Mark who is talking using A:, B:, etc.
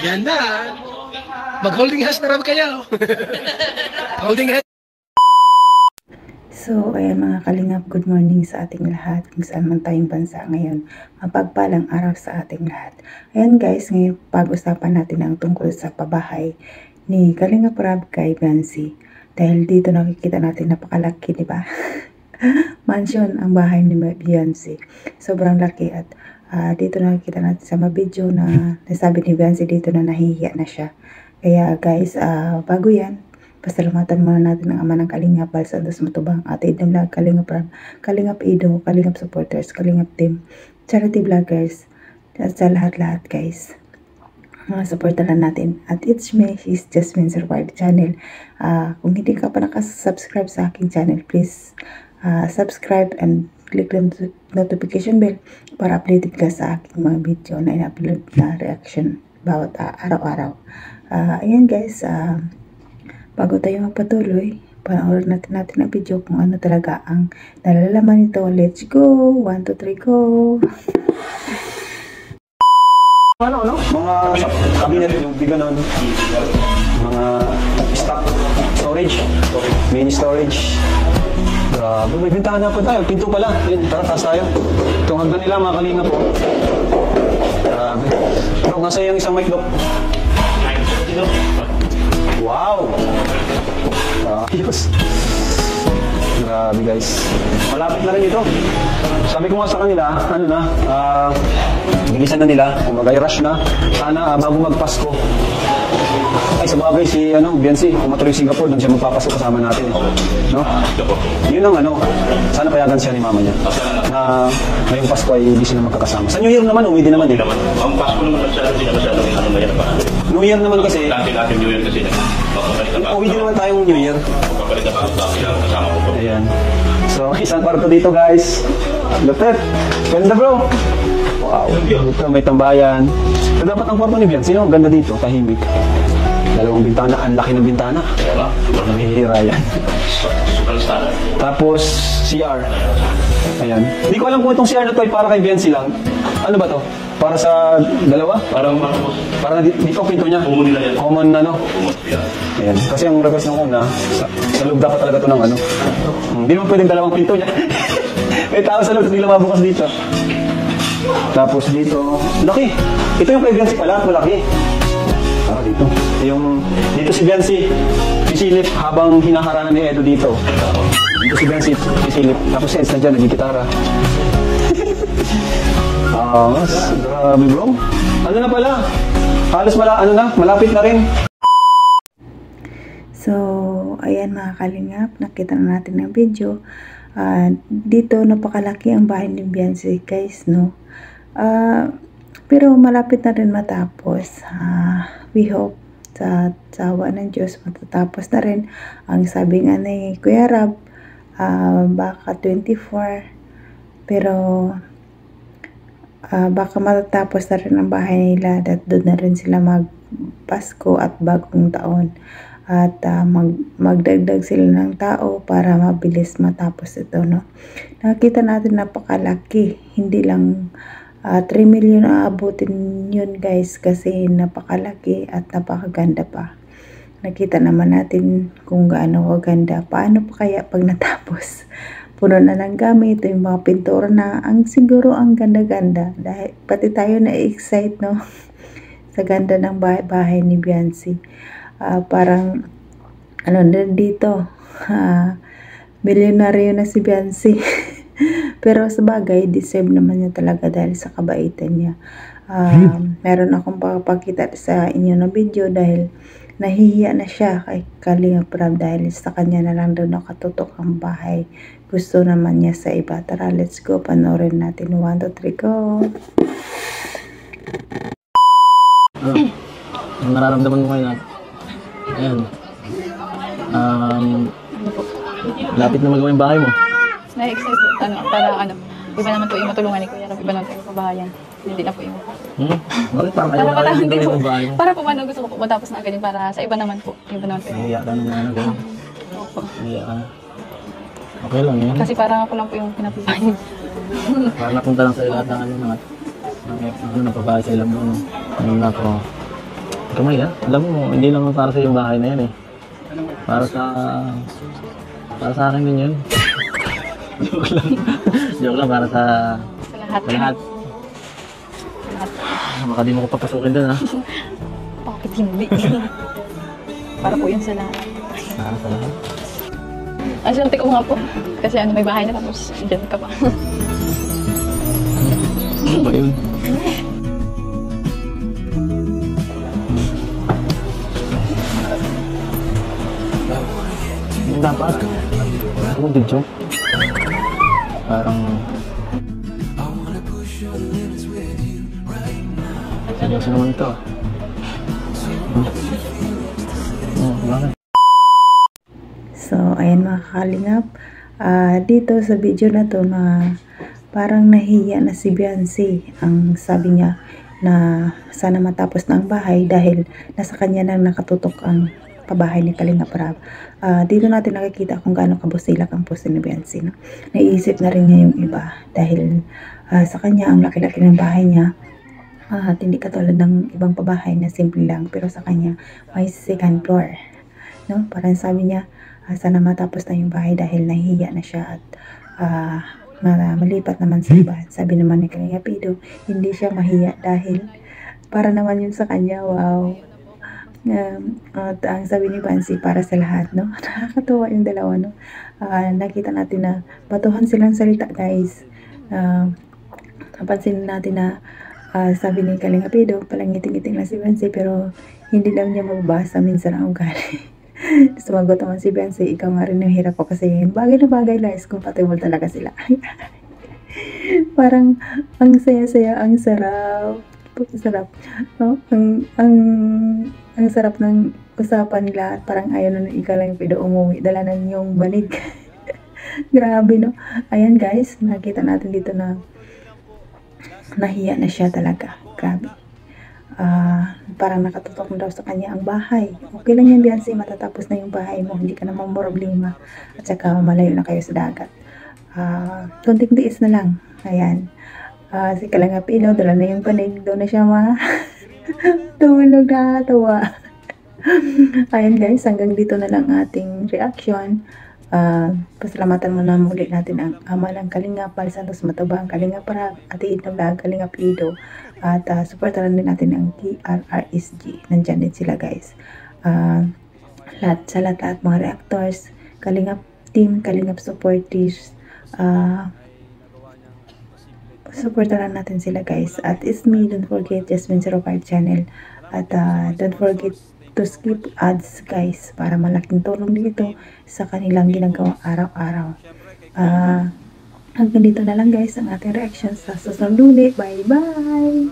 A: Yan na. Mag-holding hands na rin kayo. Holding hands.
B: So, ayan mga kalingap, good morning sa ating lahat. Kung saan man tayong bansa ngayon, mapagpalang araw sa ating lahat. Ayan guys, ngayon pag-usapan natin ang tungkol sa pabahay ni Kalingap Rab kay Biancy. Dahil dito nakikita natin napakalaki, di ba? Mansion ang bahay ni Biancy. Sobrang laki at dito nakikita natin sa mga video na nasabi ni Biancy dito na nahihiya na siya. Kaya guys, bago yan, pasalamatan muna natin ang ama ng Kalingap, Balsados Matubang, Ate Idong Vlog, Kalingap Rab, Kalingap Ido, Kalingap Supporters, Kalingap Team, Charity Vloggers, at sa lahat-lahat guys. Supportaran natin. At it's me, she's Jasmine Survive Channel. Kung hindi ka pa nakasubscribe sa aking channel, please subscribe and click the notification bell para updated ka sa aking mga video na in-upload na reaction bawat araw-araw. Ayan guys, bago tayo magpatuloy, panoorin natin ang video kung ano talaga ang nalalaman nito. Let's go! 1, 2, 3, go!
C: Ano? Mga cabinet, yung biga nun. Mga stock storage, mini storage. Grabe, may bintana po tayo. Pinto pala. Yun, tara, taas tayo. Itong hagdan nila, mga kalinga po. Grabe. Pero nga sa'yo yung isang mic, Dok. Wow! Ayos! Grabe guys. Malapit na rin ito. Sabi ko nga sa kanila, ano na, bilisan na nila, kumagay rush na. Sana bago magpasko. Ay, sa bagay si Biancy, kung matuloy Singapore, doon siya magpapasok kasama natin. No? Yun ang sana payagan siya ni mama niya. Na ngayong Pasko ay hindi sila magkakasama. Sa New Year naman, uwi din naman eh.
D: Ang Pasko naman masyadong
C: New Year naman kasi.
D: Natin New Year kasi.
C: Uwi din naman tayong New Year.
D: Papalit na kasama ko.
C: Ayan. So, isang kwarto dito guys. Lupet. Ganda bro. Wow. Dito may tambayan. So, dapat ang kwarto ni Biancy, ang ganda dito, tahimik. Dalawang bintana, ang laki ng bintana. Mahihira yan. Tapos, CR. Ayan. Hindi ko alam kung itong CR na to ay para kay Biancy lang. Ano ba to? Para sa dalawa? Para dito ang pinto niya?
D: Common nila yan.
C: Common na no? Ayan. Kasi ang request ng una, sa loob dapat talaga ito ng Hindi naman pwedeng dalawang pinto niya. May tao sa loob, hindi lang mabukas dito. Tapos dito, laki. Ito yung kay Biancy pala, malaki. Dito. Dito si Biancy, pisilip habang hinaharana ni Edo dito. Dito si Biancy, pisilip. Tapos si Eds na dyan, nagkikitara. Grabe bro. Ano na pala? Halos malapit na rin.
B: So, ayan mga kalingap, nakita na natin ang video. Dito napakalaki ang bahay ni Biancy guys, no? Pero malapit na rin matapos. We hope sa awa ng Diyos matatapos na rin. Ang sabi nga ni Kuya Rab, baka 24. Pero baka matatapos na rin ang bahay nila at doon na rin sila magpasko at bagong taon. At magdagdag sila ng tao para mabilis matapos ito, no? Nakita natin napakalaki. Hindi lang 3 million aabutin yun guys kasi napakalaki at napakaganda pa. Nakita naman natin kung gaano kaganda. Paano pa kaya pag natapos? Puno na ng gamit, yung mga pintura na siguro ang ganda-ganda. Dahil pati tayo na-excite, no? Sa ganda ng bahay ni Biancy. Parang dito, milyonaryo na si Biancy. Pero sa bagay, deserve naman niya talaga dahil sa kabaitan niya. Meron akong papakita sa inyo na video dahil nahihiya na siya kay Kalingap Rab dahil sa kanya na lang daw nakatutok ang bahay. Gusto naman niya sa iba. Tara, let's go. Panoorin natin. 1, 2, 3, go!
E: Ang nararamdaman mo ngayon, ayan, lapit na magawa yung bahay mo.
F: Na-excite po, para iba naman po yung matulungan ni Kuya Rab, iba naman po yung kabahayan. Hindi na po yung...
E: Bakit parang ayaw na yung gawin yung bahay mo?
F: Para po gusto ko po matapos na agad para sa iba naman po. Iba naman po yung...
E: Nahiya ka naman gawin.
F: Opo.
E: Nahiya ka. Okay lang yan.
F: Kasi parang ako lang po yung pinapisahin.
E: Parang napunta lang sa lahat ng napabahay sa ilang mo. Ano na ako. Kamay ha? Alam mo, hindi lang para sa yung bahay na yan eh. Para sa akin din yun. Joke lang. Joke lang para sa
F: Sa lahat.
E: lahat. Baka di mo ko papasukin doon ha.
F: Bakit hindi? Para po yun sa lahat.
E: Para sa lahat.
F: Ang swerte ko nga po. Kasi ano, may bahay na tapos dyan ka pa.
E: Ano ba yun? Dapat. Ako video. Parang... Seryoso naman ito. Bakit?
B: So, ayan mga kalingap. Dito sa video na to na parang nahiya na si Beyonce. Ang sabi niya na sana matapos na ang bahay dahil nasa kanya na nakatutok ang pabahay ni Kalingap Rab. Dito natin nakikita kung gaano kabusilak ang puso ni Beyonce. No? Naiisip na rin niya yung iba dahil sa kanya ang laki-laki ng bahay niya. At hindi katulad ng ibang pabahay na simple lang, pero sa kanya may second floor. No? Parang sabi niya, sana matapos na yung bahay dahil nahihiya na siya at malipat naman sa iba. Sabi naman ni Kalingap Ido, hindi siya mahiya dahil para naman yun sa kanya, wow. At ang sabi ni Bansi, para sa lahat, no? Nakakatawa yung dalawa, no? Nakita natin na batuhan silang salita, guys. Napansin natin na sabi ni Kalingap Ido, palangiting-iting lang si Bansi, pero hindi daw niya mababasa minsan ang ugali. Sumagot naman si Bansi, ikaw nga rin yung hirap ko kasi bagay na bagay, guys, compatible talaga sila. Parang ang saya-saya, ang sarap. Sarap. No? Ang sarap ng usapan nila. Parang ayaw na Kalingap Ido umuwi. Dala na yung banig. Grabe, no? Ayan, guys. Nakita natin dito na nahiya na siya talaga. Grabe. Parang nakatutok na daw sa kanya ang bahay. Okay lang yan, Beyonce. Matatapos na yung bahay mo. Hindi ka namang problema. At saka malayo na kayo sa dagat. Kunting tiis na lang. Ayan. Si Kalingap Ido, dala na yung panig. Doon na siya tulog, nakakatawa. Ayan, guys, hanggang dito na lang ating reaction. Pasalamatan muna muli natin ang ama ng Kalingap, Pal Santos Matubang, Kalingap Rab, Ate Id na Vlog, Kalingap Ido. At supportaran din natin ang TRRSG. Nandyan din sila, guys. Sa lahat mga reactors, Kalingap team, Kalingap supporters, supportaran natin sila, guys. At it's me, don't forget Jasmine05 channel. At don't forget to skip ads, guys, para malaking tulong dito sa kanilang ginagawa araw-araw. Hanggang dito na lang, guys, ang ating reaction sa susunod ulit. Bye-bye!